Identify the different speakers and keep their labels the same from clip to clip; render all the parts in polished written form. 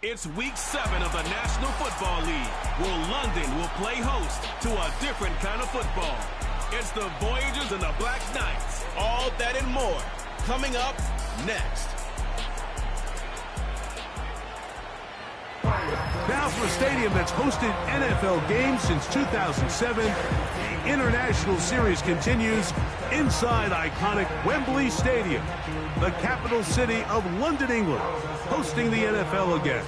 Speaker 1: It's week 7 of the National Football League, where London will play host to a different kind of football. It's the Voyagers and the Black Knights. All that and more coming up next.
Speaker 2: Now from a stadium that's hosted NFL games since 2007, the International Series continues inside iconic Wembley Stadium, the capital city of London, England, hosting the NFL again.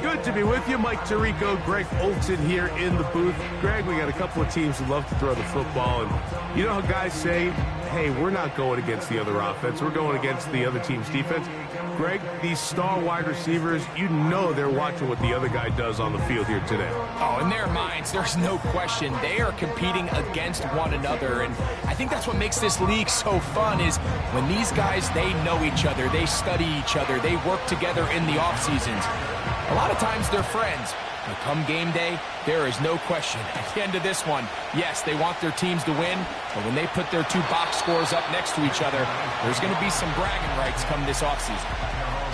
Speaker 2: Good to be with you. Mike Tirico, Greg Olson here in the booth. Greg, we got a couple of teams who love to throw the football, and you know how guys say, hey, we're not going against the other offense, we're going against the other team's defense. Greg, these star wide receivers, you know they're watching what the other guy does on the field here today.
Speaker 3: Oh, in their minds, there's no question. They are competing against one another, and I think that's what makes this league so fun is when these guys, they know each other, they study each other, they work together in the off seasons. A lot of times they're friends, but come game day, there is no question. At the end of this one, yes, they want their teams to win, but when they put their two box scores up next to each other, there's going to be some bragging rights come this offseason.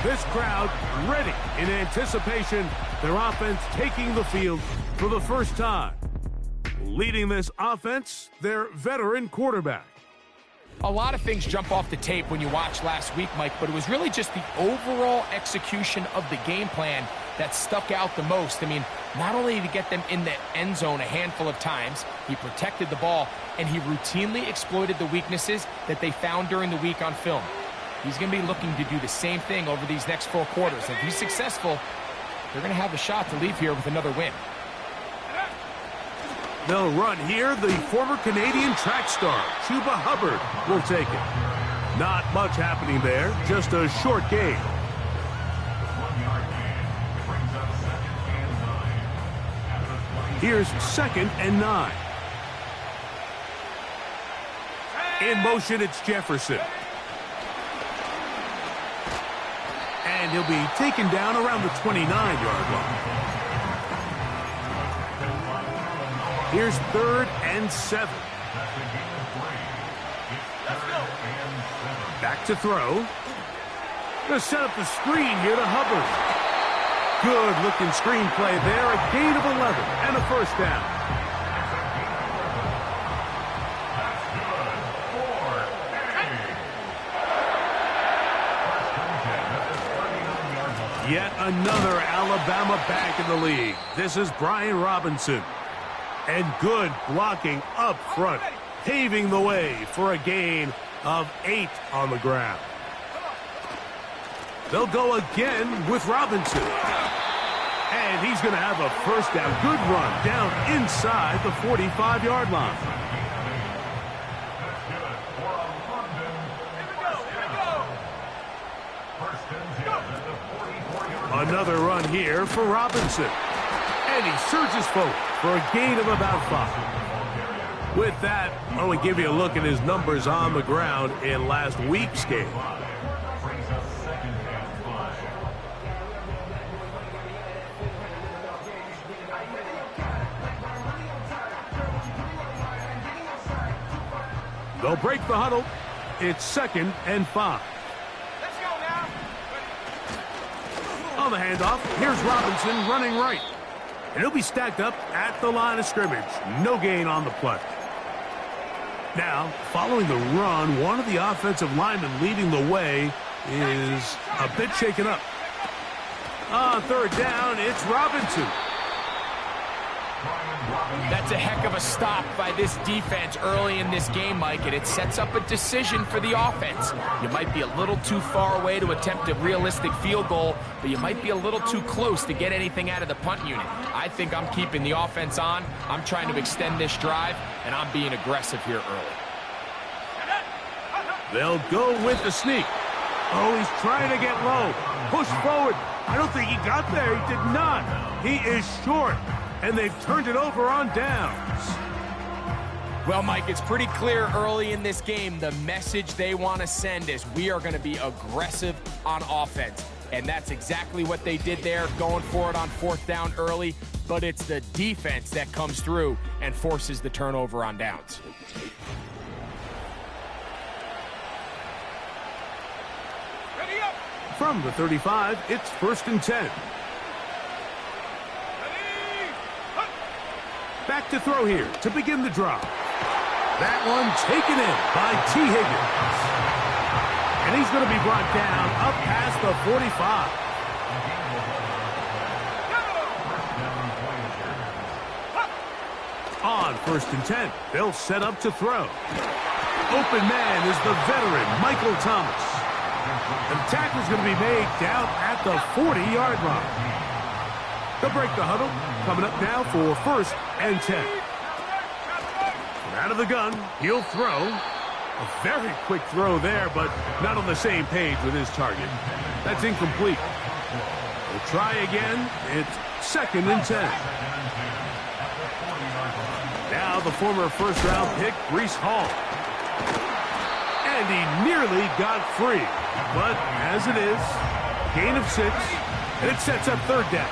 Speaker 2: This crowd ready in anticipation, their offense taking the field for the first time. Leading this offense, their veteran quarterback.
Speaker 3: A lot of things jump off the tape when you watch last week, Mike, but it was really just the overall execution of the game plan that stuck out the most. I mean, not only did he get them in the end zone a handful of times, he protected the ball, and he routinely exploited the weaknesses that they found during the week on film. He's going to be looking to do the same thing over these next 4 quarters. If he's successful, they're going to have a shot to leave here with another win.
Speaker 2: They'll run here. The former Canadian track star, Chuba Hubbard, will take it. Not much happening there, just a short gain. Here's 2nd and 9. In motion, it's Jefferson. And he'll be taken down around the 29-yard line. Here's 3rd and 7. Back to throw. Gonna set up the screen here to Hubbard. Good-looking screenplay there. A gain of 11 and a first down. Yet another Alabama back in the league. This is Brian Robinson. And good blocking up front, paving the way for a gain of 8 on the ground. They'll go again with Robinson. And he's going to have a first down. Good run down inside the 45-yard line. Another run here for Robinson. And he surges forward for a gain of about 5. With that, I want to give you a look at his numbers on the ground in last week's game. They'll break the huddle. It's 2nd and 5.
Speaker 4: Let's go now.
Speaker 2: On the handoff, here's Robinson running right. And he'll be stacked up at the line of scrimmage. No gain on the play. Now, following the run, one of the offensive linemen leading the way is a bit shaken up. On 3rd down, it's Robinson.
Speaker 3: That's a heck of a stop by this defense early in this game, Mike, and it sets up a decision for the offense. You might be a little too far away to attempt a realistic field goal, but you might be a little too close to get anything out of the punt unit. I think I'm keeping the offense on. I'm trying to extend this drive, and I'm being aggressive here early.
Speaker 2: They'll go with the sneak. Oh, he's trying to get low. Push forward. I don't think he got there. He did not. He is short. And they've turned it over on downs.
Speaker 3: Well, Mike, it's pretty clear early in this game the message they want to send is we are going to be aggressive on offense. And that's exactly what they did there, going for it on 4th down early. But it's the defense that comes through and forces the turnover on downs.
Speaker 4: Ready up.
Speaker 2: From the 35, it's 1st and 10. Back to throw here to begin the drive. That one taken in by T. Higgins. And he's going to be brought down up past the 45. On 1st and 10, they'll set up to throw. Open man is the veteran, Michael Thomas. And the tackle's going to be made down at the 40-yard line. They'll break the huddle. Coming up now for 1st and 10. Out of the gun, he'll throw. A very quick throw there, but not on the same page with his target. That's incomplete. We'll try again. It's 2nd and 10. Now the former first-round pick, Breece Hall. And he nearly got free. But as it is, gain of 6, and it sets up 3rd down.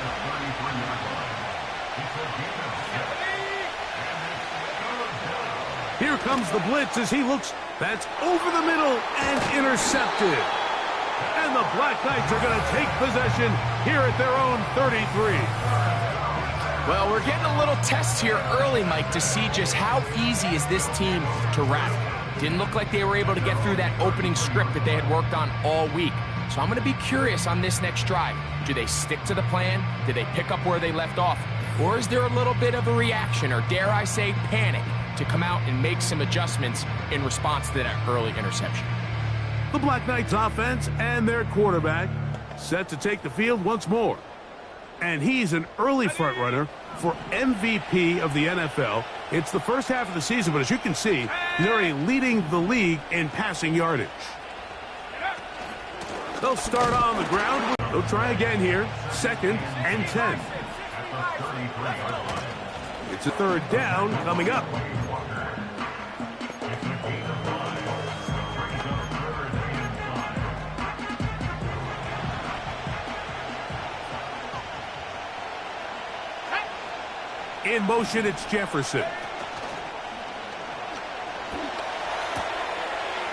Speaker 2: Here comes the blitz as he looks. That's over the middle and intercepted. And the Black Knights are going to take possession here at their own 33.
Speaker 3: Well, we're getting a little test here early, Mike, to see just how easy is this team to rattle. Didn't look like they were able to get through that opening script that they had worked on all week. So I'm going to be curious on this next drive. Do they stick to the plan? Do they pick up where they left off? Or is there a little bit of a reaction, or dare I say panic, to come out and make some adjustments in response to that early interception?
Speaker 2: The Black Knights offense and their quarterback set to take the field once more. And he's an early front runner for MVP of the NFL. It's the first half of the season, but as you can see, he's already leading the league in passing yardage. They'll start on the ground. They'll try again here. 2nd and 10. It's a 3rd down coming up. In motion, it's Jefferson.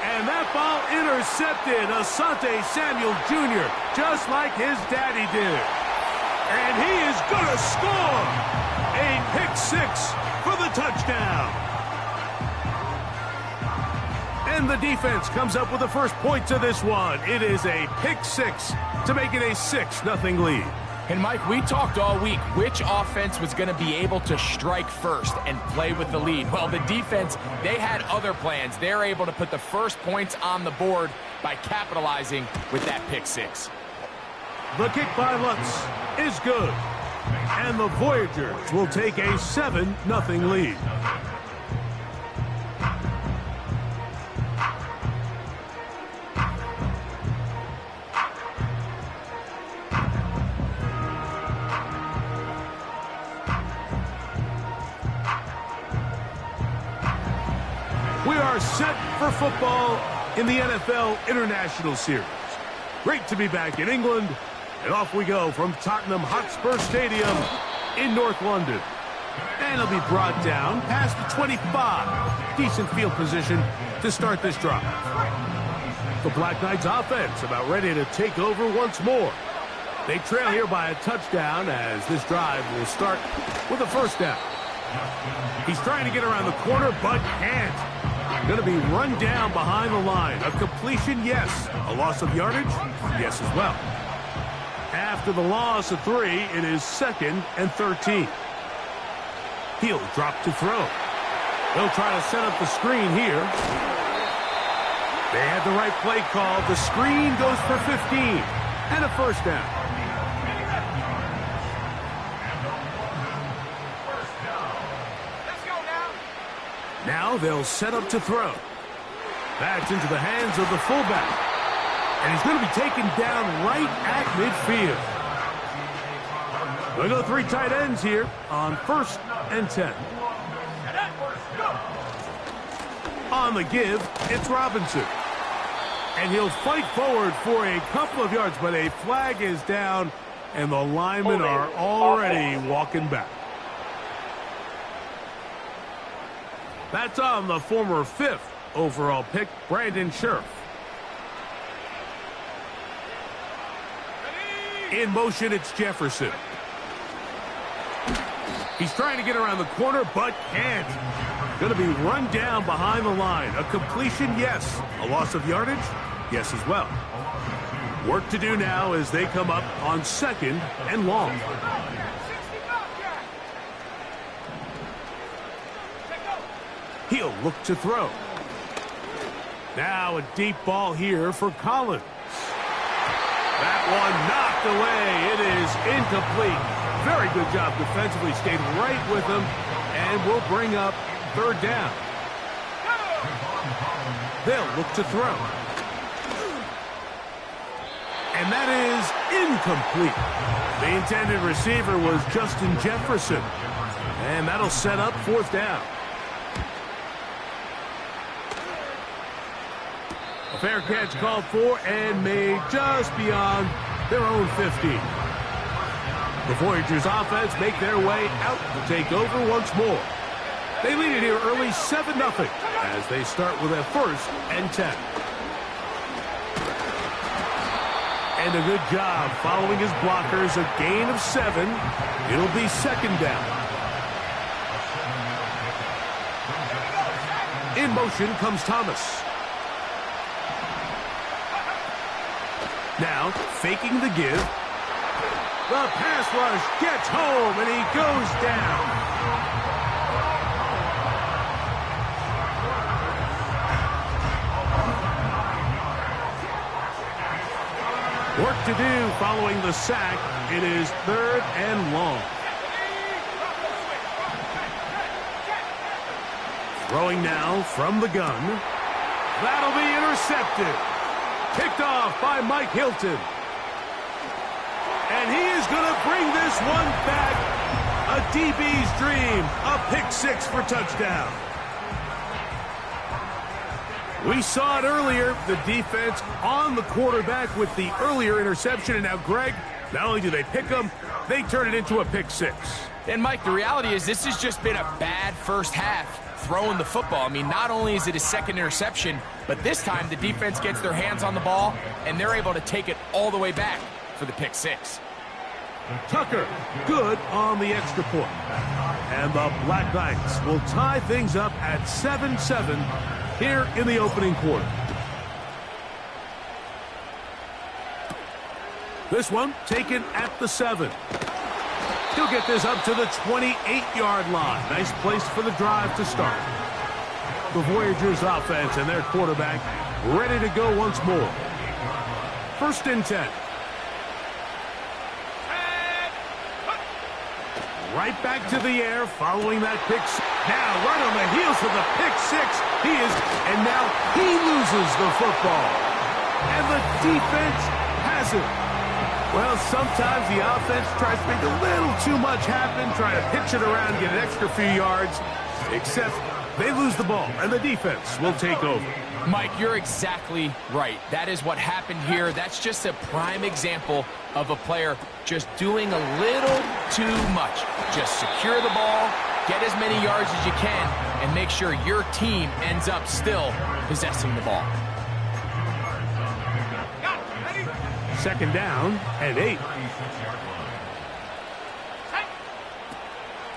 Speaker 2: And that ball intercepted. Asante Samuel Jr., just like his daddy did. And he is going to score. A pick-6 for the touchdown. And the defense comes up with the first point to this one. It is a pick-6 to make it a 6-0 lead.
Speaker 3: And, Mike, we talked all week which offense was going to be able to strike first and play with the lead. Well, the defense, they had other plans. They're able to put the first points on the board by capitalizing with that pick-6.
Speaker 2: The kick by Lutz is good. And the Voyagers will take a 7-0 lead. We are set for football in the NFL International Series. Great to be back in England. And off we go from Tottenham Hotspur Stadium in North London. And it'll be brought down past the 25. Decent field position to start this drive. The Black Knights offense about ready to take over once more. They trail here by a touchdown as this drive will start with a 1st down. He's trying to get around the corner, but can't. Going to be run down behind the line. A completion, yes. A loss of yardage, yes as well. After the loss of 3, it is 2nd and 13. He'll drop to throw. They'll try to set up the screen here. They had the right play call. The screen goes for 15 and a 1st down. Now they'll set up to throw. That's into the hands of the fullback. And he's going to be taken down right at midfield. We'll go 3 tight ends here on 1st and 10. On the give, it's Robinson. And he'll fight forward for a couple of yards, but a flag is down, and the linemen are already walking back. That's on the former 5th overall pick, Brandon Scherf. In motion, it's Jefferson. He's trying to get around the corner, but can't. Going to be run down behind the line. A completion, yes. A loss of yardage, yes as well. Work to do now as they come up on 2nd and long. He'll look to throw. Now a deep ball here for Collins. That one knocked away. It is incomplete. Very good job defensively. Stayed right with him and will bring up 3rd down. They'll look to throw. And that is incomplete. The intended receiver was Justin Jefferson. And that'll set up 4th down. A fair catch called for and made just beyond their own 50. The Voyagers offense make their way out to take over once more. They lead it here early 7-0 as they start with a 1st and 10. And a good job following his blockers. A gain of 7. It'll be 2nd down. In motion comes Thomas. Now, faking the give. The pass rush gets home, and he goes down. Work to do following the sack. It is 3rd and long. Throwing now from the gun. That'll be intercepted. Picked off by Mike Hilton. And he is going to bring this one back. A DB's dream. A pick 6 for touchdown. We saw it earlier. The defense on the quarterback with the earlier interception. And now, Greg, not only do they pick him, they turn it into a pick 6.
Speaker 3: And, Mike, the reality is this has just been a bad first half throwing the football. I mean, not only is it his 2nd interception, but this time the defense gets their hands on the ball, and they're able to take it all the way back for the pick 6.
Speaker 2: Tucker, good on the extra point. And the Black Knights will tie things up at 7-7 here in the opening quarter. This one taken at the 7. He'll get this up to the 28-yard line. Nice place for the drive to start. The Voyagers offense and their quarterback ready to go once more. 1st and 10. Right back to the air following that pick. Now right on the heels of the pick 6. And now he loses the football. And the defense has it. Well, sometimes the offense tries to make a little too much happen, try to pitch it around, get an extra few yards, except they lose the ball, and the defense will take over.
Speaker 3: Mike, you're exactly right. That is what happened here. That's just a prime example of a player just doing a little too much. Just secure the ball, get as many yards as you can, and make sure your team ends up still possessing the ball.
Speaker 2: 2nd down and 8.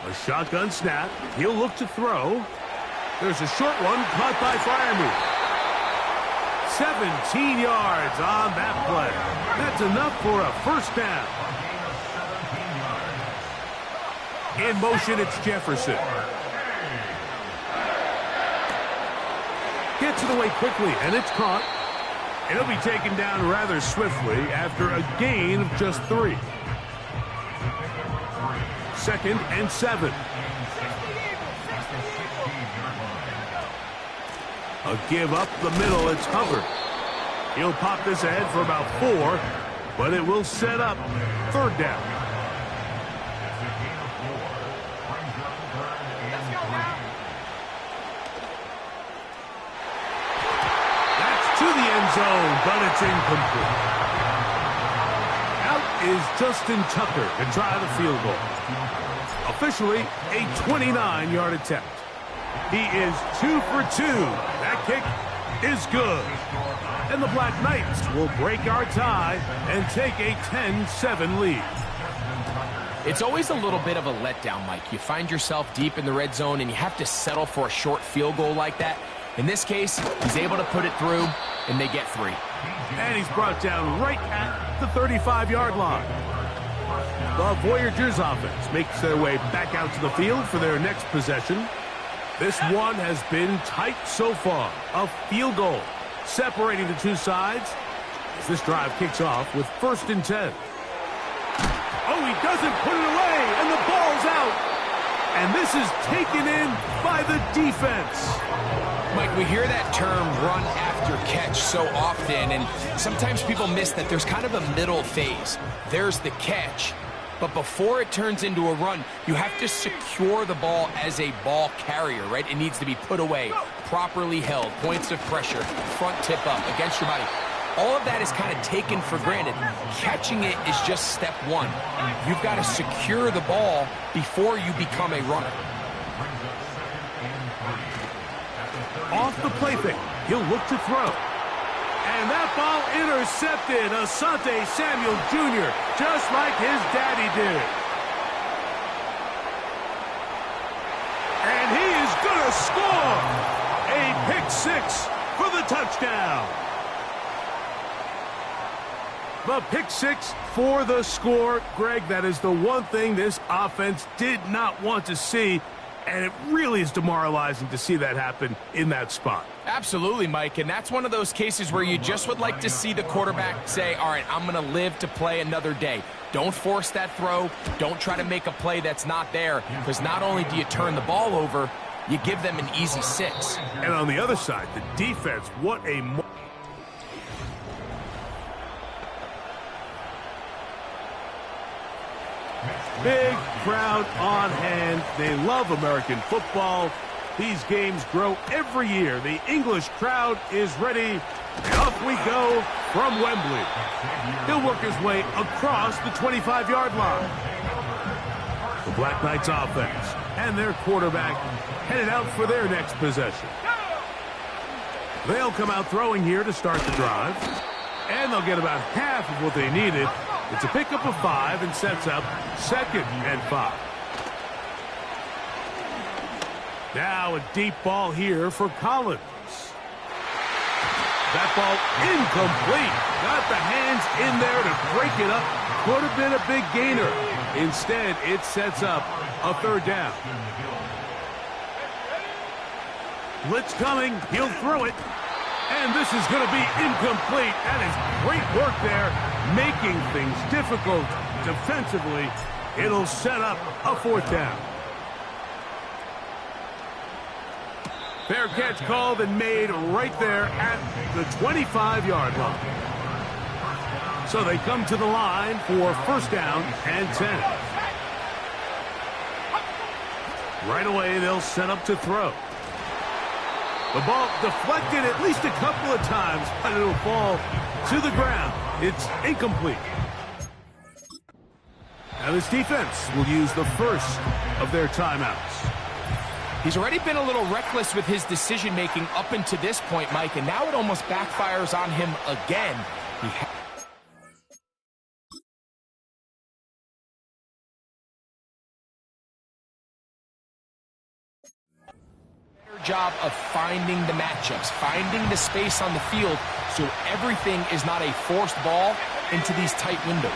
Speaker 2: A shotgun snap. He'll look to throw. There's a short one caught by Freiermuth. 17 yards on that play. That's enough for a 1st down. In motion, it's Jefferson. Gets it away quickly, and it's caught. It'll be taken down rather swiftly after a gain of just 3. 2nd and 7. A give up the middle. It's Hubbard. He'll pop this ahead for about 4, but it will set up 3rd down. To the end zone, but it's incomplete. Out is Justin Tucker to try the field goal. Officially, a 29-yard attempt. He is 2 for 2. That kick is good. And the Black Knights will break our tie and take a 10-7 lead.
Speaker 3: It's always a little bit of a letdown, Mike. You find yourself deep in the red zone and you have to settle for a short field goal like that. In this case, he's able to put it through, and they get 3.
Speaker 2: And he's brought down right at the 35-yard line. The Voyagers offense makes their way back out to the field for their next possession. This one has been tight so far. A field goal separating the two sides as this drive kicks off with 1st and 10. Oh, he doesn't put it away, and the ball's out. And this is taken in by the defense.
Speaker 3: Mike, we hear that term run after catch so often, and sometimes people miss that there's kind of a middle phase. There's the catch, but before it turns into a run, you have to secure the ball as a ball carrier, right? It needs to be put away, properly held, points of pressure, front tip up, against your body. All of that is kind of taken for granted. Catching it is just step one. You've got to secure the ball before you become a runner.
Speaker 2: Off the play fake, he'll look to throw. And that ball intercepted. Asante Samuel Jr., just like his daddy did. And he is going to score. A pick-6 for the touchdown. The pick-6 for the score. Greg, that is the one thing this offense did not want to see, and it really is demoralizing to see that happen in that spot.
Speaker 3: Absolutely, Mike, and that's one of those cases where you just would like to see the quarterback say, all right, I'm going to live to play another day. Don't force that throw. Don't try to make a play that's not there, because not only do you turn the ball over, you give them an easy 6.
Speaker 2: And on the other side, the defense, what a... Big crowd on hand. They love American football. These games grow every year. The English crowd is ready. And off we go from Wembley. He'll work his way across the 25-yard line. The Black Knights offense and their quarterback headed out for their next possession. They'll come out throwing here to start the drive. And they'll get about half of what they needed. It's a pickup of 5 and sets up 2nd and 5. Now a deep ball here for Collins. That ball incomplete. Got the hands in there to break it up. Could have been a big gainer. Instead, it sets up a 3rd down. Blitz coming. He'll throw it. And this is going to be incomplete. That is great work there, making things difficult defensively. It'll set up a 4th down. Fair catch called and made right there at the 25-yard line. So they come to the line for 1st down and 10. Right away, they'll set up to throw. The ball deflected at least a couple of times, but it'll fall to the ground. It's incomplete. Now this defense will use the first of their timeouts.
Speaker 3: He's already been a little reckless with his decision-making up until this point, Mike, and now it almost backfires on him again. Job of finding the matchups, finding the space on the field so everything is not a forced ball into these tight windows.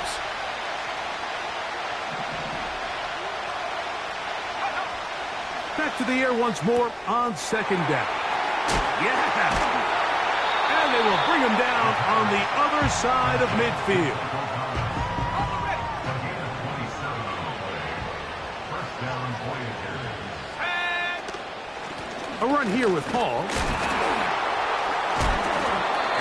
Speaker 2: Back to the air once more on 2nd down. Yeah! And they will bring him down on the other side of midfield. A run here with Hall.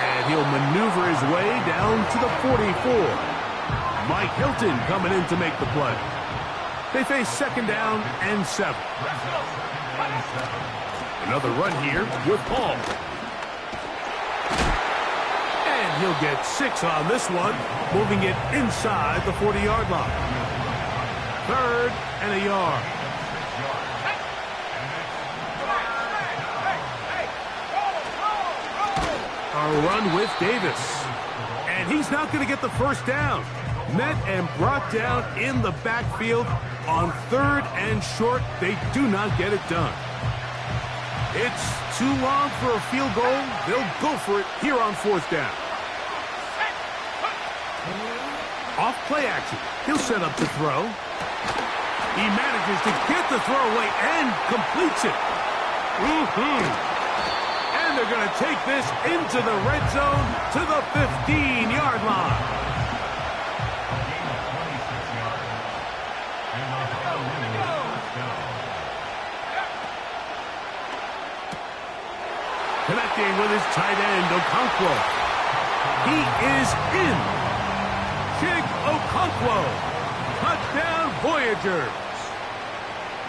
Speaker 2: And he'll maneuver his way down to the 44. Mike Hilton coming in to make the play. They face 2nd down and 7. Another run here with Hall. And he'll get 6 on this one, moving it inside the 40-yard line. 3rd and a yard. a run with Davis. And he's not going to get the first down. Met and brought down in the backfield on 3rd and short. They do not get it done. It's too long for a field goal. They'll go for it here on 4th down. Off play action. He'll set up to throw. He manages to get the throw away and completes it. And they're going to take this into the red zone to the 15-yard line. Connecting with his tight end, Okonkwo. He is in. Chig Okonkwo. Touchdown, Voyagers.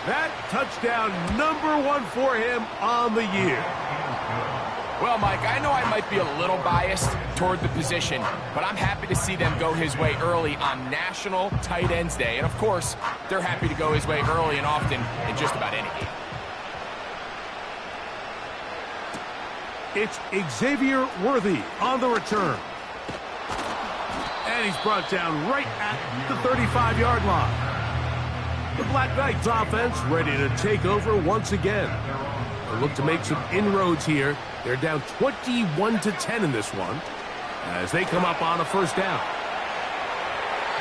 Speaker 2: That touchdown #1 for him on the year.
Speaker 3: Well, Mike, I know I might be a little biased toward the position, but I'm happy to see them go his way early on National Tight Ends Day. And, of course, they're happy to go his way early and often in just about any game.
Speaker 2: It's Xavier Worthy on the return. And he's brought down right at the 35-yard line. The Black Knights offense ready to take over once again. They'll look to make some inroads here. They're down 21-10 in this one as they come up on a 1st down.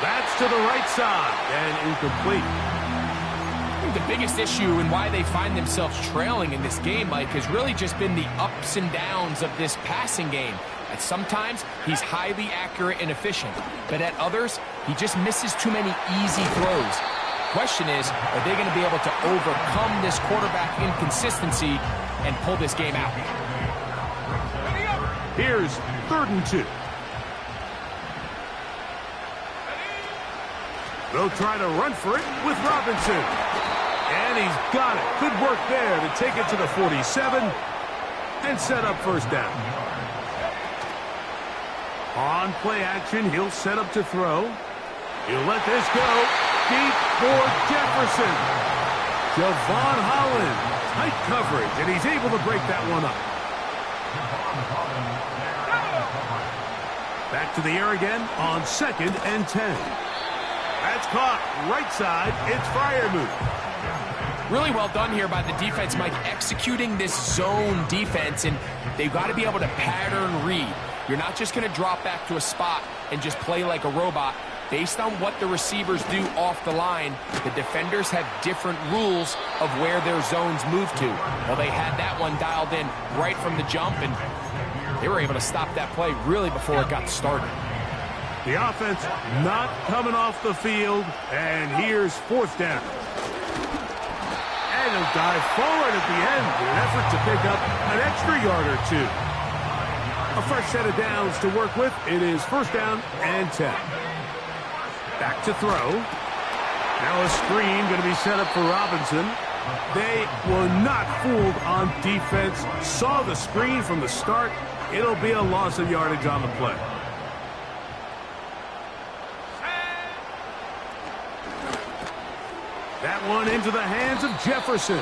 Speaker 2: That's to the right side and incomplete.
Speaker 3: I think the biggest issue and why they find themselves trailing in this game, Mike, has really just been the ups and downs of this passing game. At sometimes, he's highly accurate and efficient, but at others, he just misses too many easy throws. Question is, are they going to be able to overcome this quarterback inconsistency and pull this game out?
Speaker 2: Here's 3rd and 2. They'll try to run for it with Robinson. And he's got it. Good work there to take it to the 47 and set up 1st down. On play action, he'll set up to throw. He'll let this go deep for Jefferson. Javon Holland, tight coverage, and he's able to break that one up. Back to the air again on 2nd and 10. That's caught right side. It's Freiermuth.
Speaker 3: Really well done here by the defense, Mike, executing this zone defense, and they've got to be able to pattern read. You're not just going to drop back to a spot and just play like a robot. Based on what the receivers do off the line, the defenders have different rules of where their zones move to. Well, they had that one dialed in right from the jump, and they were able to stop that play really before it got started.
Speaker 2: The offense not coming off the field, and here's 4th down. And he'll dive forward at the end in an effort to pick up an extra yard or 2. A fresh set of downs to work with. It is 1st down and 10. Back to throw. Now a screen going to be set up for Robinson. They were not fooled on defense. Saw the screen from the start. It'll be a loss of yardage on the play. That one into the hands of Jefferson.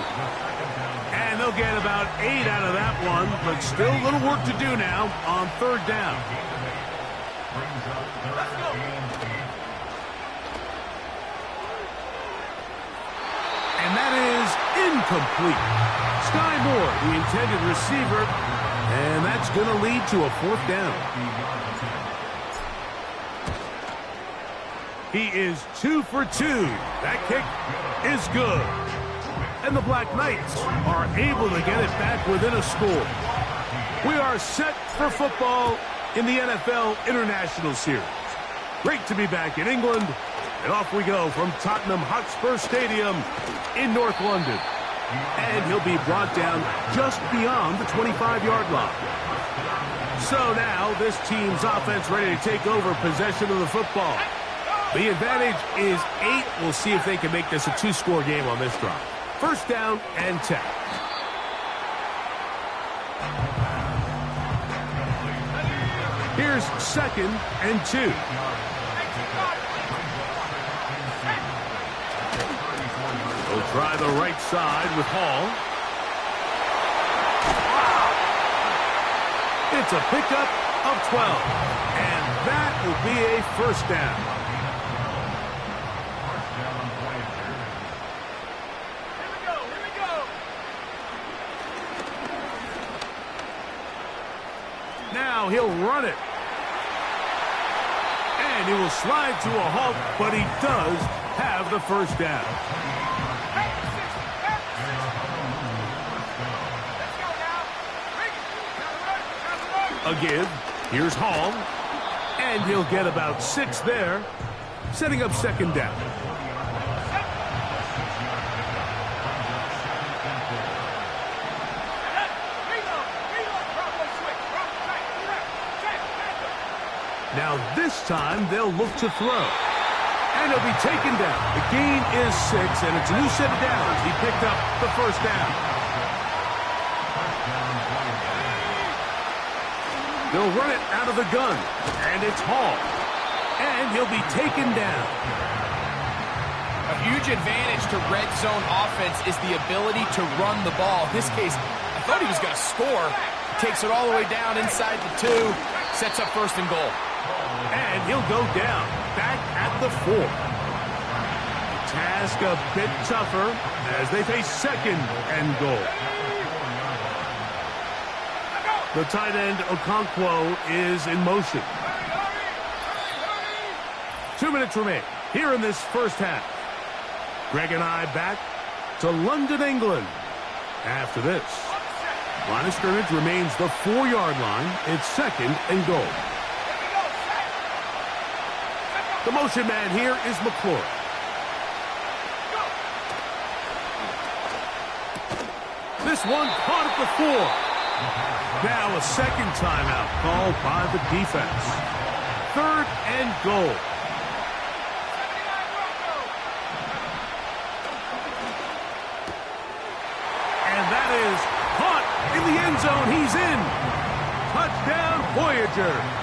Speaker 2: And they'll get about 8 out of that one, but still a little work to do now on 3rd down. And that is incomplete. Sky Moore, the intended receiver, and that's going to lead to a 4th down. He is 2 for 2. That kick is good. And the Black Knights are able to get it back within a score. We are set for football in the NFL International Series. Great to be back in England. And off we go from Tottenham Hotspur Stadium in North London. And he'll be brought down just beyond the 25-yard line. So now this team's offense ready to take over possession of the football. The advantage is 8. We'll see if they can make this a 2-score game on this drive. 1st down and 10. Here's 2nd and 2. They'll try the right side with Hall. It's a pickup of 12. And that will be a first down. Now he'll run it. And he will slide to a halt, but he does have the first down. A give. Here's Hall. And he'll get about 6 there, setting up second down. Now this time they'll look to throw. And he'll be taken down. The gain is 6, and it's a new set of downs. He picked up the first down. They'll run it out of the gun. And it's Hall. And he'll be taken down.
Speaker 3: A huge advantage to red zone offense is the ability to run the ball. In this case, I thought he was going to score. Takes it all the way down inside the 2. Sets up first and goal.
Speaker 2: And he'll go down, back at the 4. Task a bit tougher as they face second and goal. The tight end, Okonkwo, is in motion. 2 minutes remain here in this first half. Greg and I back to London, England. After this, line of scrimmage remains the 4-yard line. It's second and goal. The motion man here is McClure. This one caught at the 4. Now a second timeout called by the defense. Third and goal. And that is caught in the end zone. He's in. Touchdown, Voyagers.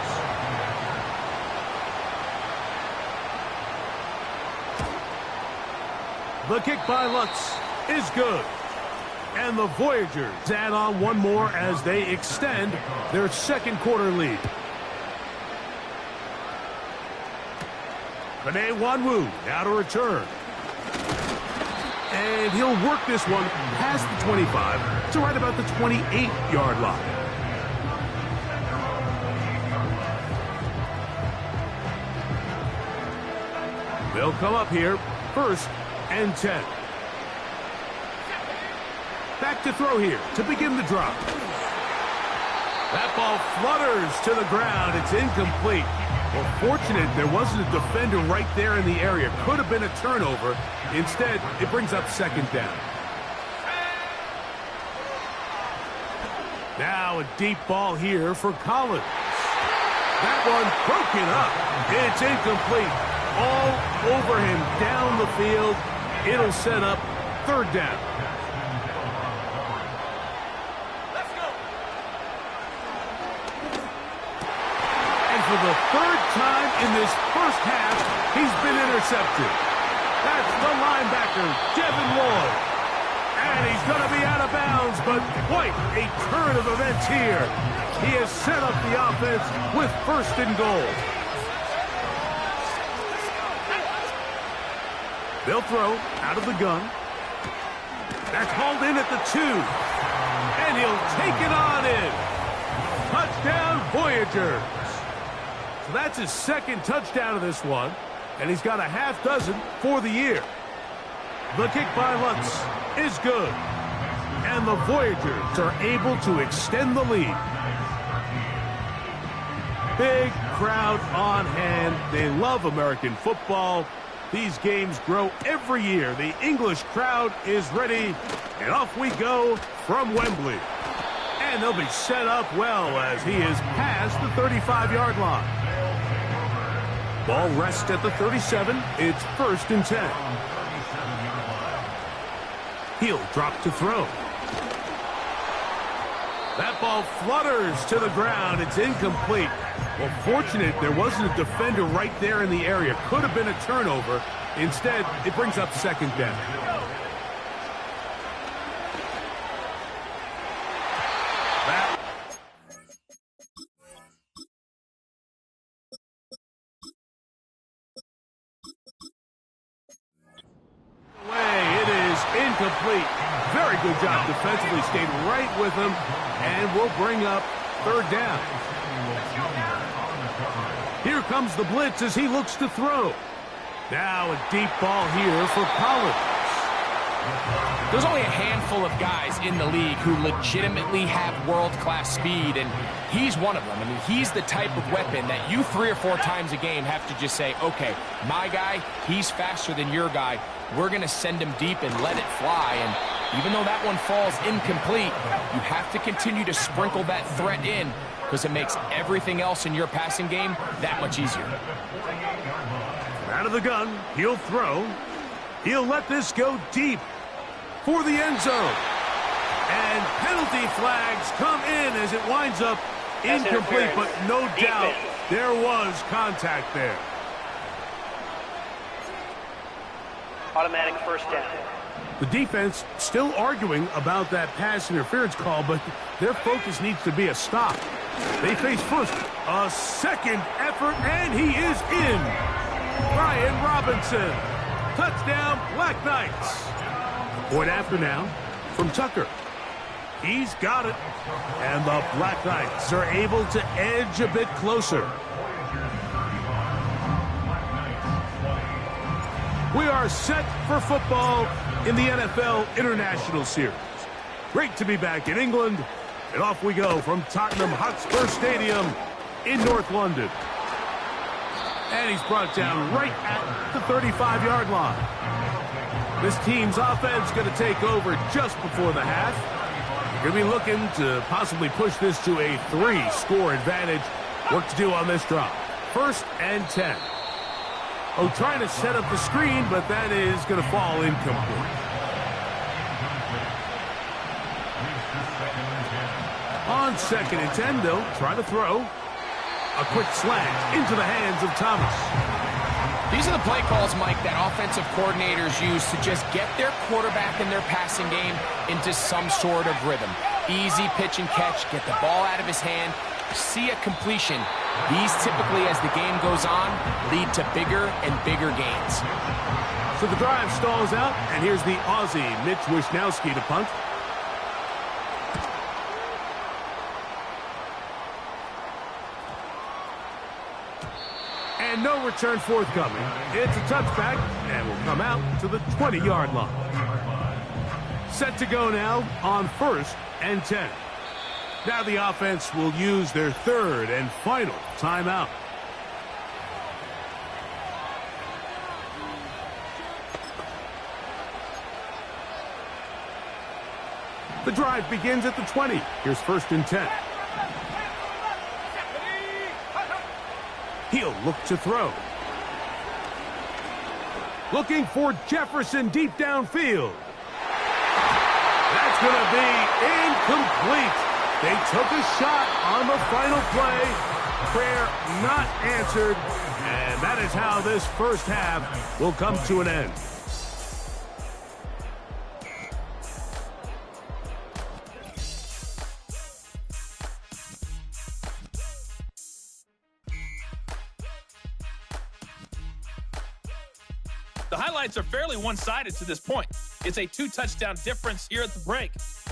Speaker 2: The kick by Lutz is good. And the Voyagers add on one more as they extend their second quarter lead. Bené Wanwu now to return. And he'll work this one past the 25 to right about the 28-yard line. They'll come up here first and 10. Back to throw here to begin the drop. That ball flutters to the ground. It's incomplete. Well, fortunate there wasn't a defender right there in the area. Could have been a turnover. Instead, it brings up second down. Now a deep ball here for Collins. That one broken up. It's incomplete. All over him down the field. It'll set up third down. And for the third time in this first half, he's been intercepted. That's the linebacker, Devin Lloyd. And he's going to be out of bounds, but quite a turn of events here. He has set up the offense with first and goal. They'll throw out of the gun. That's hauled in at the 2. And he'll take it on in. Touchdown, Voyagers. So that's his second touchdown of this one. And he's got a half dozen for the year. The kick by Lutz is good. And the Voyagers are able to extend the lead. Big crowd on hand. They love American football. These games grow every year. The English crowd is ready, and off we go from Wembley. And they'll be set up well as he is past the 35-yard line. Ball rests at the 37. It's first and 10. He'll drop to throw. That ball flutters to the ground. It's incomplete. Well, fortunate there wasn't a defender right there in the area. Could have been a turnover. Instead, it brings up second down. incomplete. Very good job defensively. Stayed right with him, and will bring up third down. Here comes the blitz as he looks to throw. Now a deep ball here for Collins.
Speaker 3: There's only a handful of guys in the league who legitimately have world-class speed, and he's one of them. I mean, he's the type of weapon that you 3 or 4 times a game have to just say, okay, my guy, he's faster than your guy. We're going to send him deep and let it fly. And even though that one falls incomplete, you have to continue to sprinkle that threat in because it makes everything else in your passing game that much easier.
Speaker 2: Out of the gun, he'll throw. He'll let this go deep for the end zone. And penalty flags come in as it winds up incomplete, but no doubt there was contact there.
Speaker 4: Automatic first down.
Speaker 2: The defense still arguing about that pass interference call, but their focus needs to be a stop. They face first a second effort, and he is in. Brian Robinson. Touchdown, Black Knights. Point after now from Tucker. He's got it. And the Black Knights are able to edge a bit closer. We are set for football in the NFL International Series. Great to be back in England. And off we go from Tottenham Hotspur Stadium in North London. And he's brought down right at the 35-yard line. This team's offense going to take over just before the half. Going to be looking to possibly push this to a 3-score advantage. Work to do on this drive. 1st and 10. Oh, trying to set up the screen, but that is going to fall incomplete. On 2nd and 10, they'll try to throw. A quick slant into the hands of Thomas.
Speaker 3: These are the play calls, Mike, that offensive coordinators use to just get their quarterback and their passing game into some sort of rhythm. Easy pitch and catch, get the ball out of his hand, see a completion. These typically, as the game goes on, lead to bigger and bigger gains.
Speaker 2: So the drive stalls out, and here's the Aussie, Mitch Wisnowski, to punt. And no return forthcoming. It's a touchback, and will come out to the 20-yard line. Set to go now on 1st and 10. Now the offense will use their 3rd and final timeout. The drive begins at the 20. Here's 1st and 10. He'll look to throw. Looking for Jefferson deep downfield. That's going to be incomplete. They took a shot on the final play. Prayer not answered. And that is how this first half will come to an end.
Speaker 5: The highlights are fairly one-sided to this point. It's a 2-touchdown difference here at the break.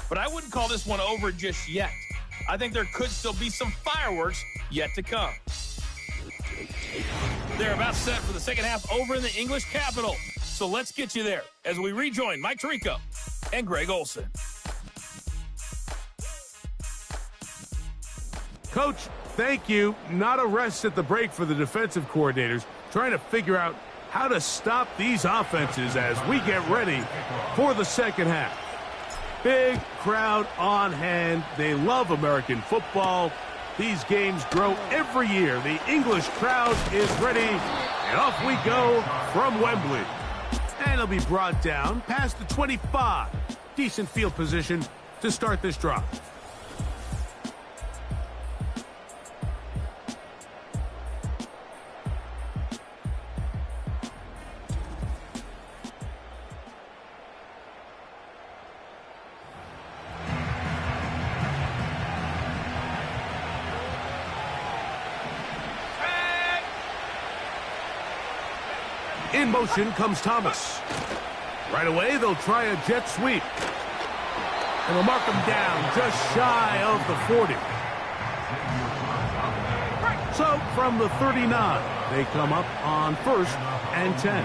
Speaker 5: But I wouldn't call this one over just yet. I think there could still be some fireworks yet to come. They're about set for the second half over in the English capital. So let's get you there as we rejoin Mike Tirico and Greg Olsen.
Speaker 2: Coach, thank you. Not a rest at the break for the defensive coordinators, trying to figure out how to stop these offenses as we get ready for the second half. Big crowd on hand. They love American football. These games grow every year. The English crowd is ready, and off we go from Wembley. And it'll be brought down past the 25. Decent field position to start this drive. In motion comes Thomas. Right away, they'll try a jet sweep. And they'll mark them down just shy of the 40. So, from the 39, they come up on 1st and 10.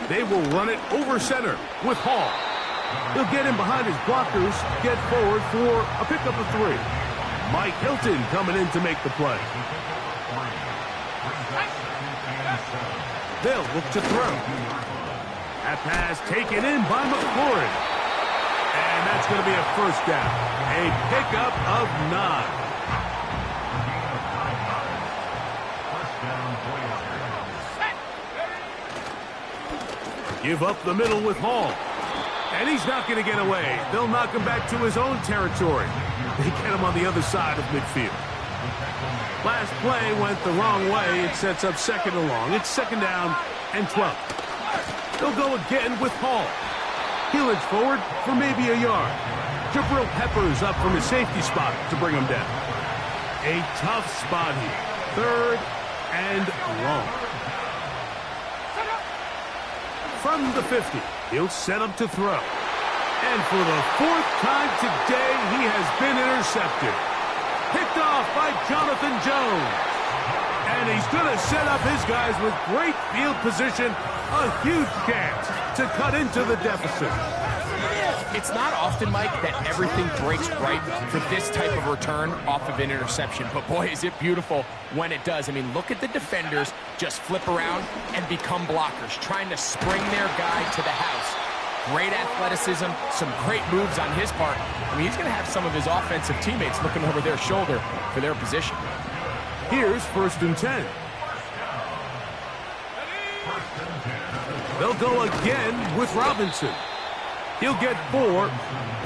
Speaker 2: They will run it over center with Hall. He'll get in behind his blockers, get forward for a pickup of 3. Mike Hilton coming in to make the play. They'll look to throw. That pass taken in by McLaurin. And that's going to be a first down. A pickup of 9. Give up the middle with Hall. And he's not going to get away. They'll knock him back to his own territory. They get him on the other side of midfield. Last play went the wrong way. It sets up 2nd and long. It's 2nd down and 12. They'll go again with Hall. He'll inch forward for maybe a yard. Jabril Peppers up from his safety spot to bring him down. A tough spot here. 3rd and long. From the 50, he'll set up to throw. And for the 4th time today, he has been intercepted. Picked off by Jonathan Jones. And he's going to set up his guys with great field position. A huge chance to cut into the deficit.
Speaker 3: It's not often, Mike, that everything breaks right for this type of return off of an interception. But, boy, is it beautiful when it does. I mean, look at the defenders just flip around and become blockers, trying to spring their guy to the house. Great athleticism, some great moves on his part. I mean, he's going to have some of his offensive teammates looking over their shoulder for their position.
Speaker 2: Here's 1st and 10. They'll go again with Robinson. He'll get 4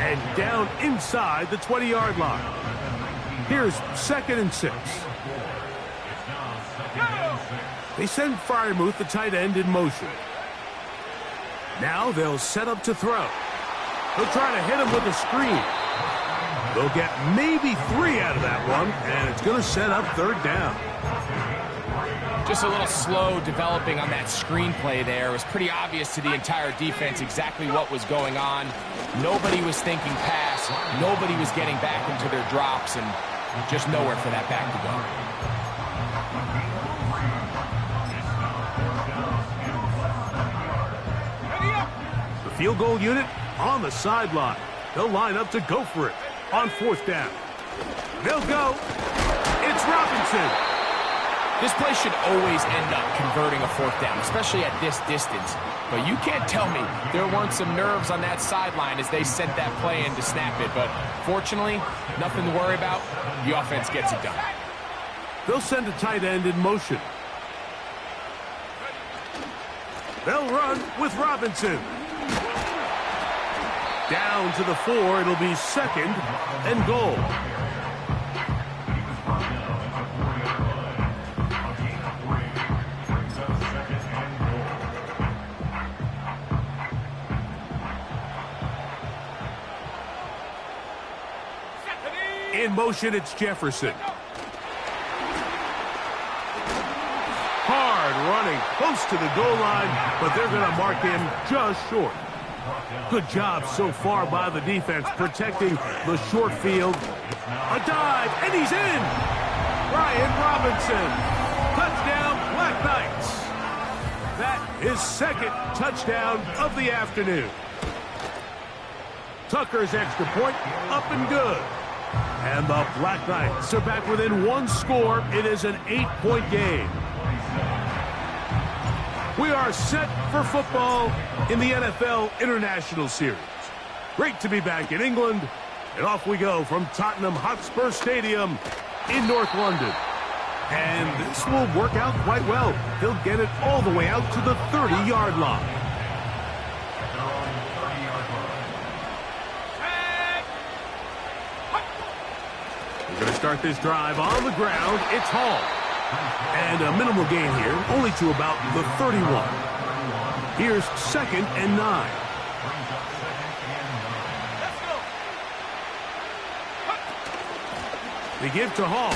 Speaker 2: and down inside the 20-yard line. Here's 2nd and 6. They send Freiermuth, the tight end, in motion. Now they'll set up to throw. They'll try to hit him with a screen. They'll get maybe 3 out of that one, and it's going to set up 3rd down.
Speaker 3: Just a little slow developing on that screenplay there. It was pretty obvious to the entire defense exactly what was going on. Nobody was thinking pass. Nobody was getting back into their drops, and just nowhere for that back to go.
Speaker 2: The field goal unit on the sideline. They'll line up to go for it on 4th down. They'll go. It's Robinson.
Speaker 3: This play should always end up converting a 4th down, especially at this distance. But you can't tell me there weren't some nerves on that sideline as they sent that play in to snap it. But fortunately, nothing to worry about. The offense gets it done.
Speaker 2: They'll send a tight end in motion. They'll run with Robinson. Down to the 4. It'll be 2nd and goal. In motion, it's Jefferson. Hard running, close to the goal line, but they're going to mark him just short. Good job so far by the defense protecting the short field. A dive, and he's in! Brian Robinson. Touchdown, Black Knights. That is 2nd touchdown of the afternoon. Tucker's extra point up and good. And the Black Knights are back within 1 score. It is an 8-point game. We are set for football in the NFL International Series. Great to be back in England. And off we go from Tottenham Hotspur Stadium in North London. And this will work out quite well. He'll get it all the way out to the 30-yard line. We're going to start this drive on the ground. It's Hall. And a minimal gain here, only to about the 31. Here's 2nd and 9. They give to Hall.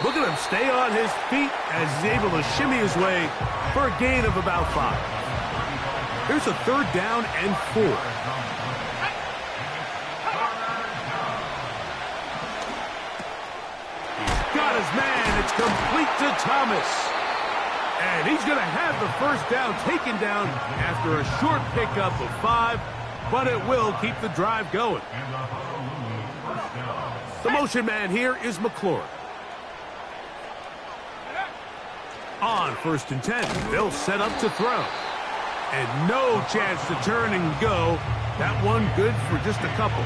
Speaker 2: Look at him stay on his feet as he's able to shimmy his way for a gain of about 5. Here's a 3rd down and 4. He's got his man. It's complete to Thomas. And he's going to have the 1st down taken down after a short pickup of 5, but it will keep the drive going. The motion man here is McLaurin. On 1st and 10, they'll set up to throw. And no chance to turn and go. That one good for just a couple.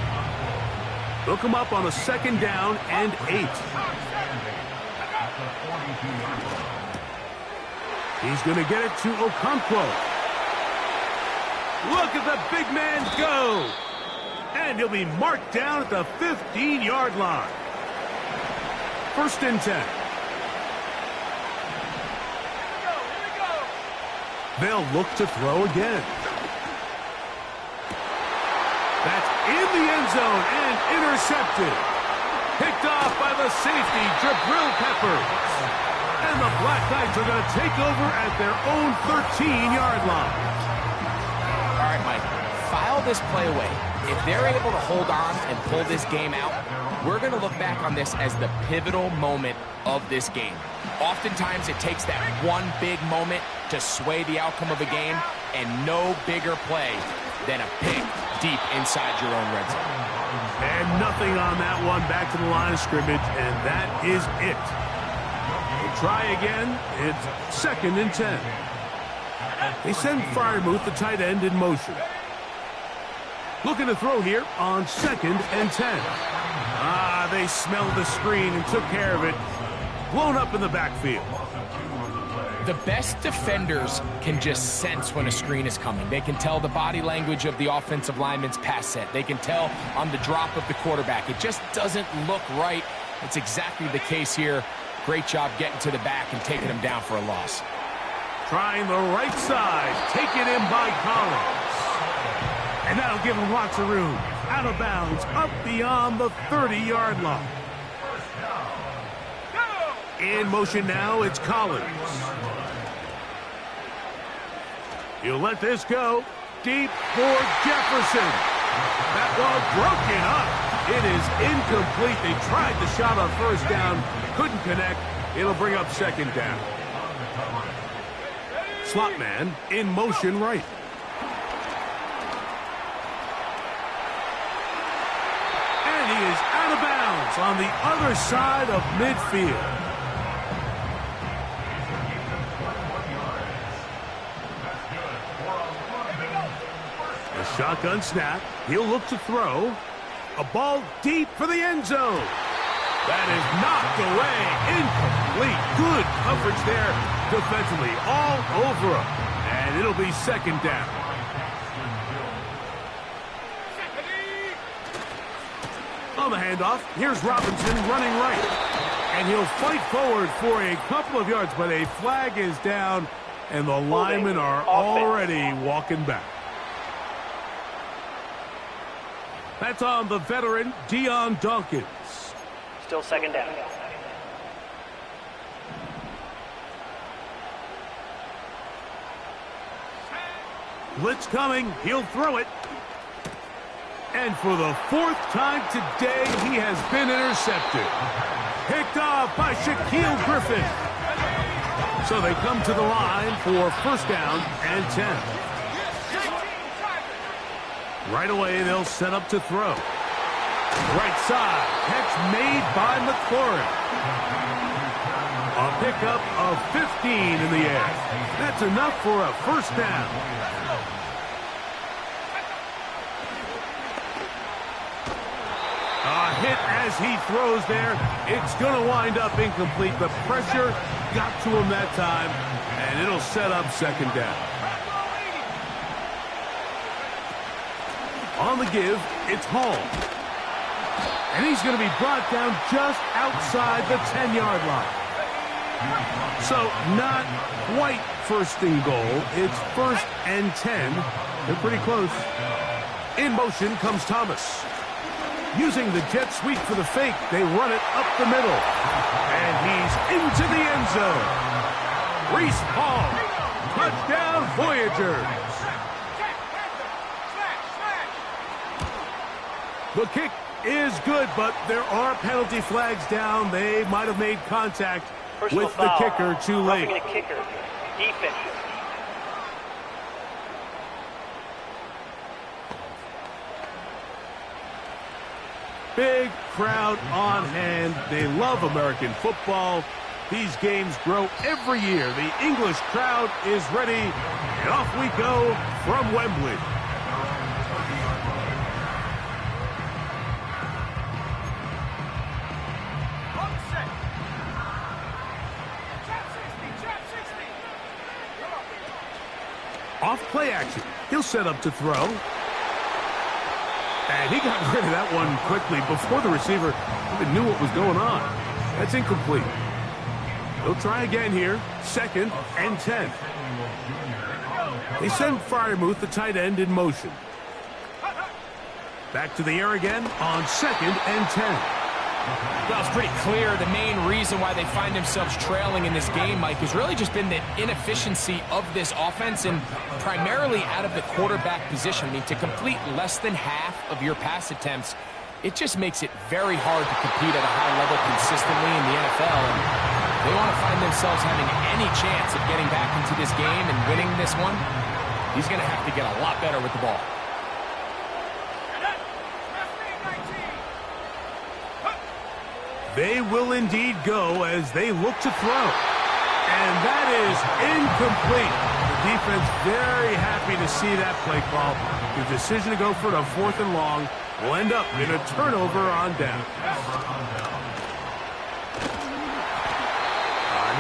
Speaker 2: They'll come up on a 2nd down and 8. He's going to get it to Okonkwo. Look at the big man go. And he'll be marked down at the 15-yard line. 1st and 10. They'll look to throw again. That's in the end zone and intercepted. Picked off by the safety, Jabril Peppers. And the Black Knights are going to take over at their own 13-yard line.
Speaker 3: All right, Mike, file this play away. If they're able to hold on and pull this game out, we're going to look back on this as the pivotal moment of this game. Oftentimes, it takes that one big moment to sway the outcome of a game, and no bigger play than a pick deep inside your own red zone.
Speaker 2: And nothing on that one, back to the line of scrimmage, and that is it. We'll try again. It's 2nd and 10. They send Freiermuth, the tight end, in motion. Looking to throw here on 2nd and 10. They smelled the screen and took care of it. Blown up in the backfield.
Speaker 3: The best defenders can just sense when a screen is coming. They can tell the body language of the offensive lineman's pass set. They can tell on the drop of the quarterback. It just doesn't look right. It's exactly the case here. Great job getting to the back and taking him down for a loss.
Speaker 2: Trying the right side. Taken in by Collins. And that'll give him lots of room. Out of bounds, up beyond the 30-yard line. In motion now, it's Collins. He'll let this go. Deep for Jefferson. That ball broken up. It is incomplete. They tried the shot on 1st down. Couldn't connect. It'll bring up 2nd down. Slot man in motion right. And he is out of bounds on the other side of midfield. Shotgun snap. He'll look to throw. A ball deep for the end zone. That is knocked away. Incomplete. Good coverage there defensively. All over him. And it'll be 2nd down. On the handoff, here's Robinson running right. And he'll fight forward for a couple of yards, but a flag is down, and the linemen are already walking back. That's on the veteran, Deion Dawkins.
Speaker 4: Still 2nd down.
Speaker 2: Blitz coming. He'll throw it. And for the 4th time today, he has been intercepted. Picked off by Shaquille Griffin. So they come to the line for 1st down and 10. Right away, they'll set up to throw. Right side, catch made by McLaurin. A pickup of 15 in the air. That's enough for a 1st down. A hit as he throws there. It's going to wind up incomplete. The pressure got to him that time, and it'll set up 2nd down. On the give, it's Hall. And he's going to be brought down just outside the 10-yard line. So not quite 1st and goal. It's 1st and 10. They're pretty close. In motion comes Thomas. Using the jet sweep for the fake, they run it up the middle. And he's into the end zone. Reese Hall, touchdown Voyagers. The kick is good, but there are penalty flags down. They might have made contact with the kicker too late.
Speaker 4: Roughing the kicker. Defense.
Speaker 2: Big crowd on hand. They love American football. These games grow every year. The English crowd is ready, and off we go from Wembley. Off play action. He'll set up to throw. And he got rid of that one quickly before the receiver even knew what was going on. That's incomplete. They'll try again here. 2nd and 10. They send Freiermuth, the tight end, in motion. Back to the air again on 2nd and 10.
Speaker 3: Well, it's pretty clear the main reason why they find themselves trailing in this game, Mike, has really just been the inefficiency of this offense and primarily out of the quarterback position. I mean, to complete less than half of your pass attempts, it just makes it very hard to compete at a high level consistently in the NFL. And they want to find themselves having any chance of getting back into this game and winning this one. He's going to have to get a lot better with the ball.
Speaker 2: They will indeed go as they look to throw. And that is incomplete. The defense very happy to see that play call. The decision to go for it on 4th and long will end up in a turnover on down.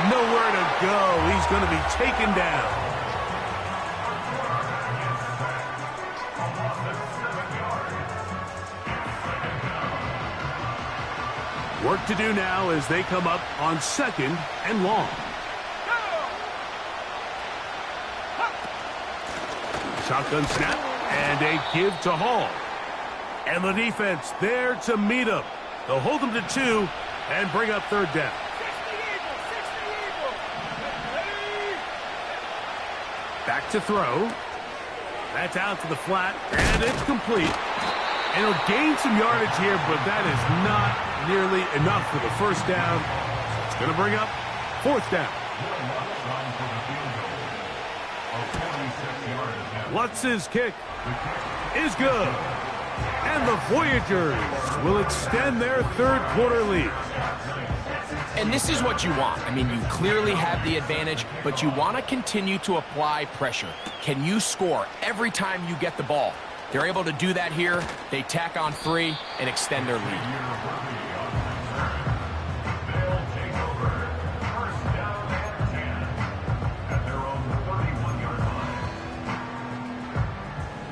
Speaker 2: Nowhere to go. He's going to be taken down. Work to do now as they come up on 2nd and long. Shotgun snap and a give to Hall. And the defense there to meet him. They'll hold him to 2 and bring up 3rd down. Back to throw. That's out to the flat, and it's complete. And he'll gain some yardage here, but that is not nearly enough for the 1st down. It's going to bring up 4th down. Lutz's kick is good. And the Voyagers will extend their 3rd quarter lead.
Speaker 3: And this is what you want. I mean, you clearly have the advantage, but you want to continue to apply pressure. Can you score every time you get the ball? They're able to do that here. They tack on 3 and extend their lead.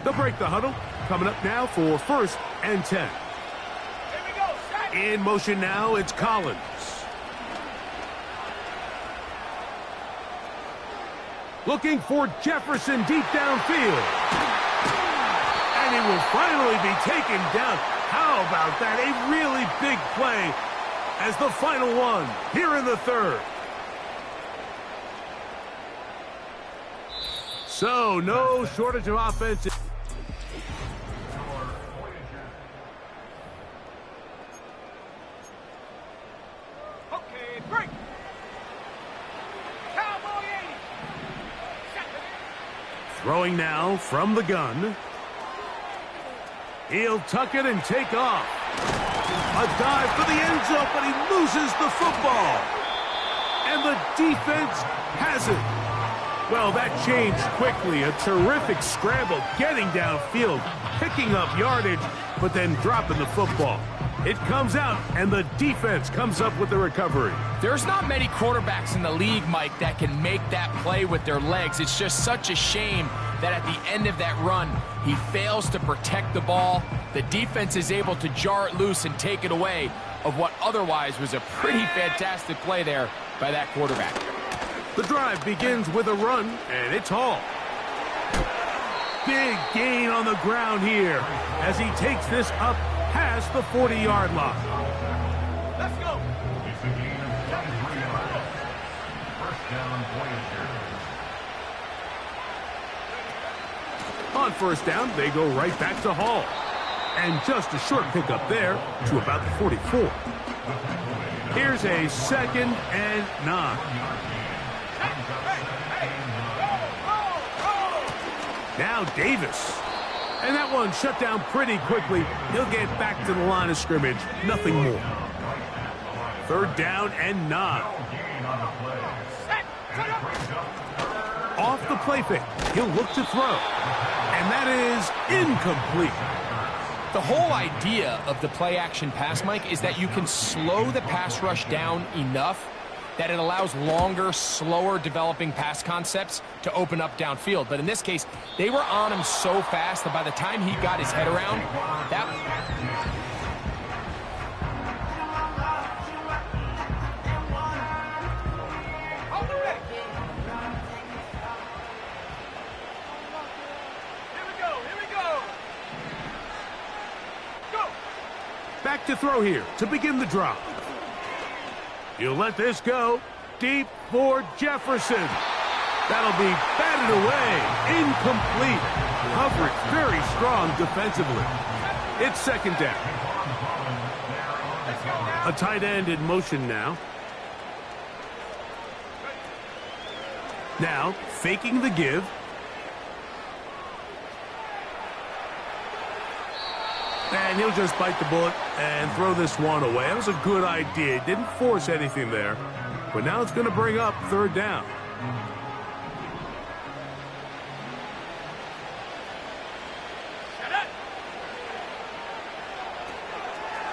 Speaker 2: They'll break the huddle. Coming up now for 1st and 10. In motion now, it's Collins. Looking for Jefferson deep downfield. And he will finally be taken down. How about that? A really big play as the final one here in the 3rd. So, no shortage of offense.
Speaker 6: Okay, break. Cowboy 80.
Speaker 2: Throwing now from the gun. He'll tuck it and take off. A dive for the end zone, but he loses the football. And the defense has it. Well, that changed quickly. A terrific scramble, getting downfield, picking up yardage, but then dropping the football. It comes out, and the defense comes up with the recovery.
Speaker 3: There's not many quarterbacks in the league, Mike, that can make that play with their legs. It's just such a shame that at the end of that run, he fails to protect the ball. The defense is able to jar it loose and take it away of what otherwise was a pretty fantastic play there by that quarterback.
Speaker 2: The drive begins with a run, and it's Hall. Big gain on the ground here as he takes this up past the 40-yard line.
Speaker 6: Let's go.
Speaker 2: On first down, they go right back to Hall. And just a short pickup there to about the 44. Here's a 2nd and 9. Now Davis. And that one shut down pretty quickly. He'll get back to the line of scrimmage. Nothing more. 3rd down and 9. Off the play fake. He'll look to throw. And that is incomplete.
Speaker 3: The whole idea of the play-action pass, Mike, is that you can slow the pass rush down enough that it allows longer, slower developing pass concepts to open up downfield. But in this case, they were on him so fast that by the time he got his head around, that...
Speaker 2: Back to throw here to begin the drive. He'll let this go. Deep for Jefferson. That'll be batted away. Incomplete. Coverage very strong defensively. It's 2nd down. A tight end in motion now. Now, faking the give. And he'll just bite the bullet and throw this one away. That was a good idea. Didn't force anything there. But now it's going to bring up 3rd down.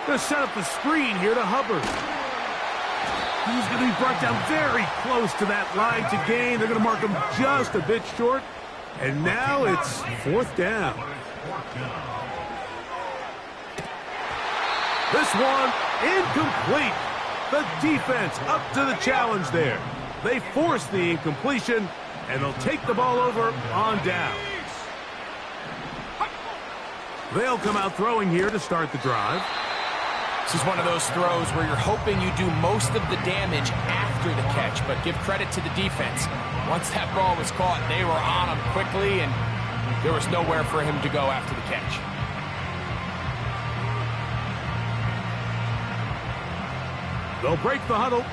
Speaker 2: Going to set up the screen here to Hubbard. He's going to be brought down very close to that line to gain. They're going to mark him just a bit short. And now it's 4th down. This one, incomplete. The defense up to the challenge there. They force the incompletion, and they'll take the ball over on down. They'll come out throwing here to start the drive.
Speaker 3: This is one of those throws where you're hoping you do most of the damage after the catch, but give credit to the defense. Once that ball was caught, they were on him quickly, and there was nowhere for him to go after the catch.
Speaker 2: They'll break the huddle.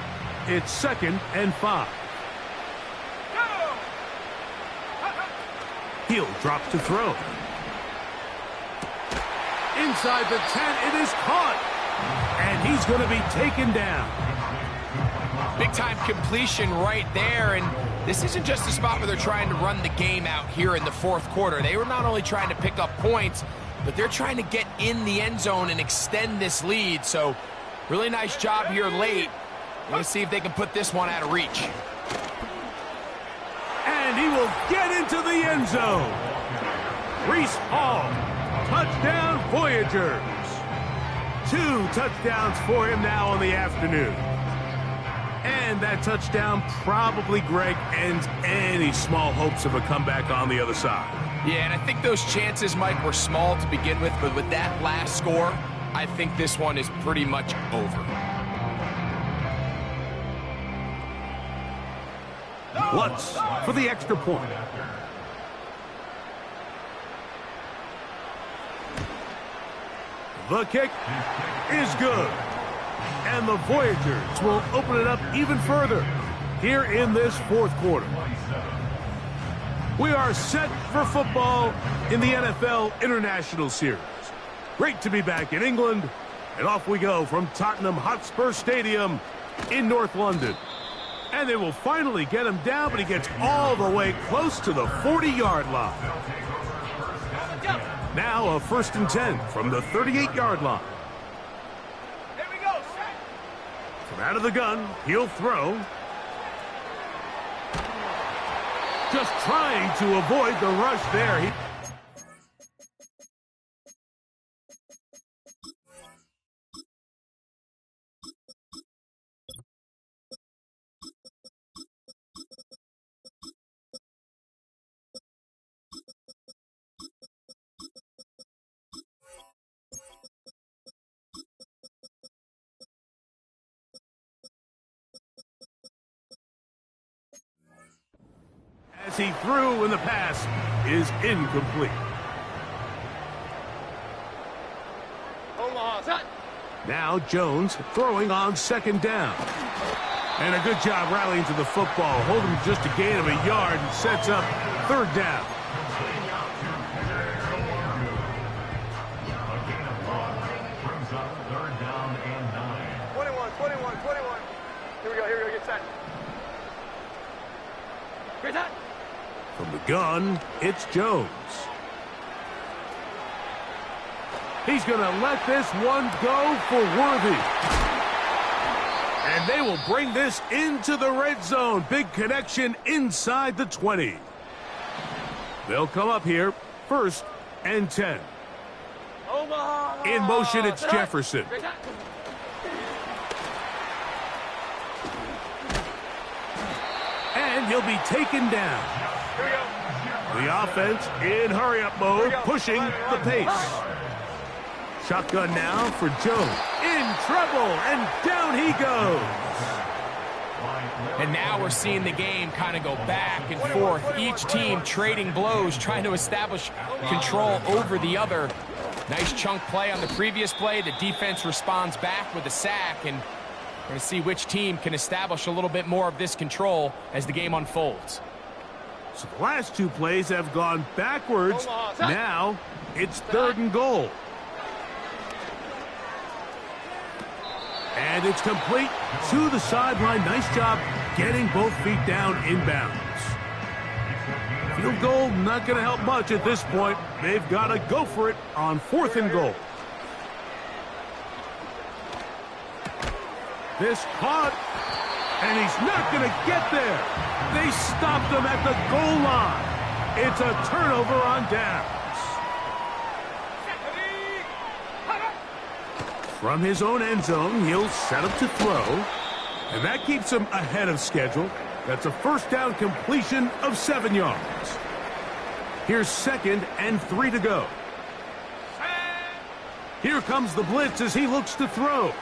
Speaker 2: It's 2nd and 5. He'll drop to throw. Inside the 10, it is caught. And he's going to be taken down.
Speaker 3: Big-time completion right there, and this isn't just a spot where they're trying to run the game out here in the 4th quarter. They were not only trying to pick up points, but they're trying to get in the end zone and extend this lead, so really nice job here late. Let's see if they can put this one out of reach.
Speaker 2: And he will get into the end zone. Reese Hall, touchdown Voyagers. 2 touchdowns for him now on the afternoon. And that touchdown probably, Greg, ends any small hopes of a comeback on the other side.
Speaker 3: Yeah, and I think those chances, Mike, were small to begin with, but with that last score, I think this one is pretty much over.
Speaker 2: Lutz for the extra point. The kick is good. And the Voyagers will open it up even further here in this 4th quarter. We are set for football in the NFL International Series. Great to be back in England, and off we go from Tottenham Hotspur Stadium in North London. And they will finally get him down, but he gets all the way close to the 40-yard line. Now a 1st and 10 from the 38-yard line.
Speaker 6: Here we go, set.
Speaker 2: From out of the gun, he'll throw. Just trying to avoid the rush there. He threw, and the pass is incomplete. Now Jones throwing on second down. And a good job rallying to the football. Holding just a gain of a yard and sets up third down.
Speaker 7: Brings up third down and 9.
Speaker 6: 21. Here we go, get set. Get set.
Speaker 2: From the gun, it's Jones. He's going to let this one go for Worthy. And they will bring this into the red zone. Big connection inside the 20. They'll come up here, 1st and 10. In motion, it's Jefferson. And he'll be taken down. The offense in hurry-up mode, pushing the pace. Shotgun now for Jones. In trouble, and down he goes.
Speaker 3: And now we're seeing the game kind of go back and forth. Each team trading blows, trying to establish control over the other. Nice chunk play on the previous play. The defense responds back with a sack, and we're going to see which team can establish a little bit more of this control as the game unfolds.
Speaker 2: So the last two plays have gone backwards. Now it's 3rd and goal. And it's complete to the sideline. Nice job getting both feet down inbounds. Field goal not going to help much at this point. They've got to go for it on 4th and goal. This caught, and he's not going to get there. They stopped him at the goal line. It's a turnover on downs. From his own end zone, he'll set up to throw, and that keeps him ahead of schedule. That's a 1st down completion of 7 yards. Here's 2nd and 3 to go. Here comes the blitz as he looks to throw.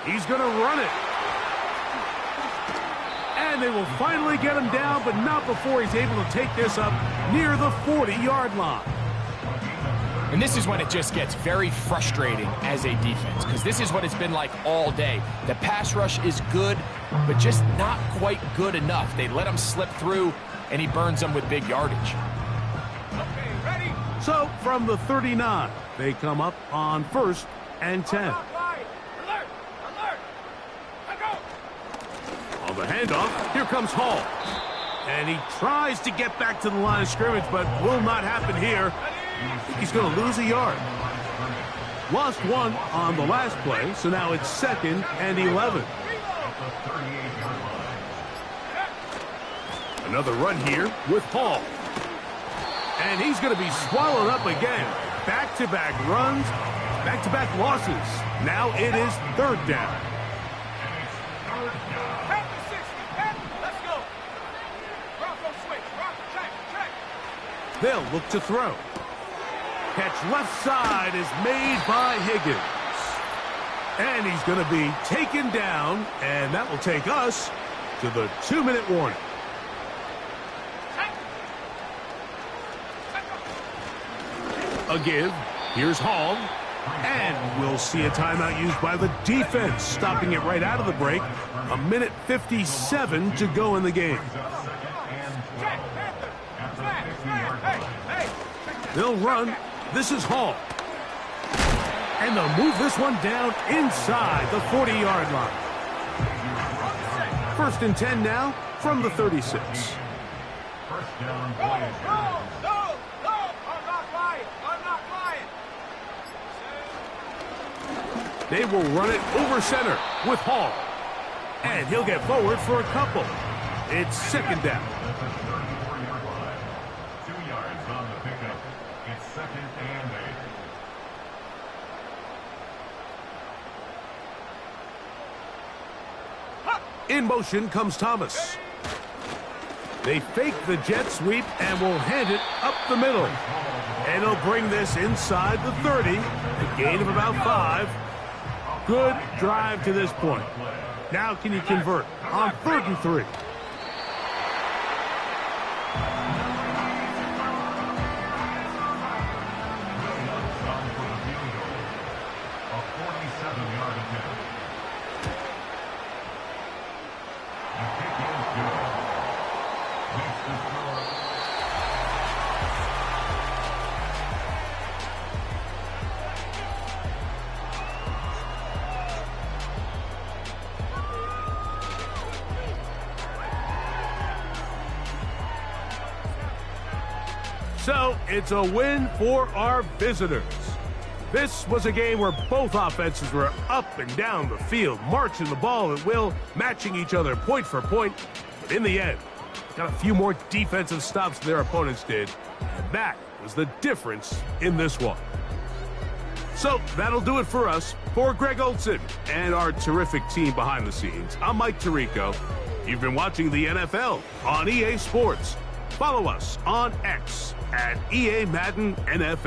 Speaker 2: He's going to run it. And they will finally get him down, but not before he's able to take this up near the 40-yard line.
Speaker 3: And this is when it just gets very frustrating as a defense, because this is what it's been like all day. The pass rush is good, but just not quite good enough. They let him slip through, and he burns them with big yardage.
Speaker 6: Okay, ready?
Speaker 2: So from the 39, they come up on 1st and 10.
Speaker 6: Alert! Let go!
Speaker 2: On the handoff, here comes Hall. And he tries to get back to the line of scrimmage, but will not happen here. He's going to lose a yard. Lost one on the last play, so now it's 2nd and 11. Another run here with Hall. And he's going to be swallowed up again. Back-to-back runs, back-to-back losses. Now it is 3rd down.
Speaker 6: Let's go. Bronco switch. Bronco check.
Speaker 2: They'll look to throw. Catch left side is made by Higgins. And he's going to be taken down, and that will take us to the 2-minute warning. A give. Here's Hall. And we'll see a timeout used by the defense, stopping it right out of the break. 1:57 to go in the game. They'll run. This is Hall. And they'll move this one down inside the 40-yard line. 1st and 10 now from the 36.
Speaker 7: First down,
Speaker 6: No! I'm not lying.
Speaker 2: They will run it over center with Hall. And he'll get forward for a couple. It's 2nd down.
Speaker 7: 34-yard line. 2 yards on the pickup. It's 2nd and 8.
Speaker 2: In motion comes Thomas. They fake the jet sweep and will hand it up the middle. And he'll bring this inside the 30. A gain of about 5. Good drive to this point. Now can you convert on 3rd and 3? So it's a win for our visitors. This was a game where both offenses were up and down the field, marching the ball at will, matching each other point for point. But in the end, got a few more defensive stops than their opponents did, and that was the difference in this one. So that'll do it for us. For Greg Olson and our terrific team behind the scenes, I'm Mike Tirico. You've been watching the NFL on EA Sports. Follow us on X at EA Madden NFL.